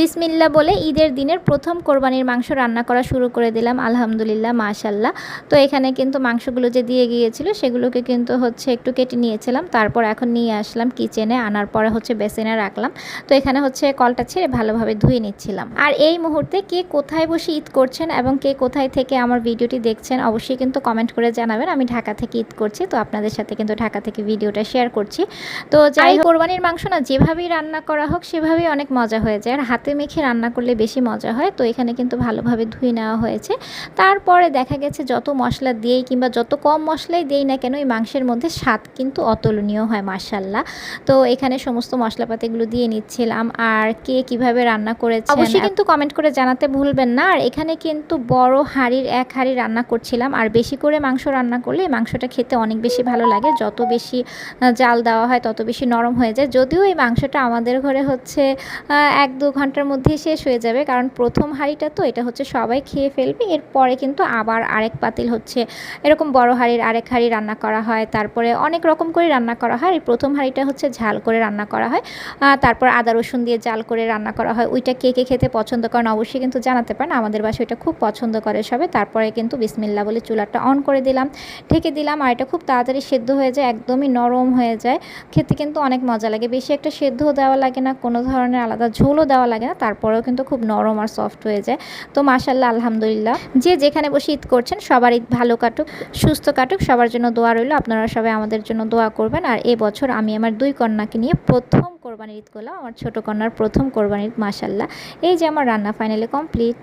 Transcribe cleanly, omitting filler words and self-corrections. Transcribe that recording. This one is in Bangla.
বিসমিল্লাহ বলে ঈদের দিনের প্রথম কোরবানির মাংস রান্না করা শুরু করে দিলাম। আলহামদুলিল্লাহ, মাশাল্লাহ। তো এখানে কিন্তু মাংসগুলো যে দিয়ে গিয়েছিল সেগুলোকে কিন্তু একটু কেটে নিয়েছিলাম। তারপর এখন নিয়ে আসলাম কিচেনে, আনার পরে বেসিনে রাখলাম। তো এখানে কলটা ছেড়ে ভালোভাবে ধুয়ে নিচ্ছিলাম। আর এই মুহূর্তে কে কোথায় বসে ঈদ করছেন এবং কে কোথায় থেকে আমার ভিডিওটি দেখছেন অবশ্যই কিন্তু কমেন্ট করে জানাবেন। আমি ঢাকা থেকে ঈদ করছি, তো আপনাদের সাথে কিন্তু ঢাকা থেকে ভিডিওটা শেয়ার করছি। তো যাই হোক, কোরবানির মাংস না যেভাবেই রান্না করা হোক সেভাবেই অনেক মজা হয়ে যায়, আর হাতে মেখে রান্না করলে বেশি মজা হয়। তো এখানে কিন্তু ভালোভাবে ধুয়ে নেওয়া হয়েছে। তারপরে দেখা গেছে যত মশলা দিয়েই কিংবা যত কম মশলাই দেই না কেন, এই মাংসের মধ্যে স্বাদ কিন্তু অতুলনীয় হয় মাশাল্লাহ। তো এখানে সমস্ত মশলাপাতিগুলো দিয়ে নিচ্ছিলাম। আর কে কিভাবে রান্না করেছেন অবশ্যই কিন্তু কমেন্ট করে জানাতে ভুলবেন না। আর এখানে কিন্তু বড় হাঁড়ির এক হাঁড়ি রান্না করছিলাম। আর বেশি করে মাংস রান্না করলে এই মাংসটা খেতে অনেক বেশি ভালো লাগে। যত বেশি জাল দেওয়া হয় তত বেশি নরম হয়ে যায়। যদিও এই মাংসটা আমাদের ঘরে 1-2 ঘন্টার মধ্যেই শেষ হয়ে যাবে, কারণ প্রথম হাঁড়িটা তো এটা সবাই খেয়ে ফেলবে। এরপরে কিন্তু আবার আরেক পাতিল এরকম বড় হাঁড়ির আরেক হাঁড়ি রান্না করা হয়। তারপরে অনেক রকম করে রান্না করা হয়। এই প্রথম হাঁড়িটা ঝাল করে রান্না করা হয়। তারপর আদা রসুন দিয়ে জাল করে রান্না করা হয়। ওইটা কে কে খেতে পছন্দ করেন অবশ্যই কিন্তু জানাতে পারেন। আমাদের বাসায় ওইটা খুব পছন্দ করে সবে। তারপরে কিন্তু বিসমিল্লাহ বলে চুলাটা অন করে দিলাম, ঢেকে দিলাম। আর এটা খুব তাড়াতাড়ি সেদ্ধ হয়ে যায়, একদমই নরম হয়ে যায়। খেতে কিন্তু অনেক মজা লাগে। বেশি একটা সেদ্ধও দেওয়া লাগে না, কোনো ধরনের আলাদা ঝোলও দেওয়া লাগে না, তারপরেও কিন্তু খুব নরম আর সফট হয়ে যায়। তো মাশাল্লাহ, আলহামদুলিল্লাহ। যে যেখানে বসে ঈদ করছেন সবার ঈদ ভালো কাটুক, সুস্থ কাটুক, সবার জন্য দোয়া রইল। আপনারা সবাই আমাদের জন্য দোয়া করবেন। আর এবছর আমি আমার 2 কন্যাকে নিয়ে প্রথম কোরবানির ঈদ করলাম। আমার ছোট কন্যার প্রথম কোরবানির ঈদ। মাশাল্লাহ, এই যে আমার রান্না ফাইনালি কমপ্লিট।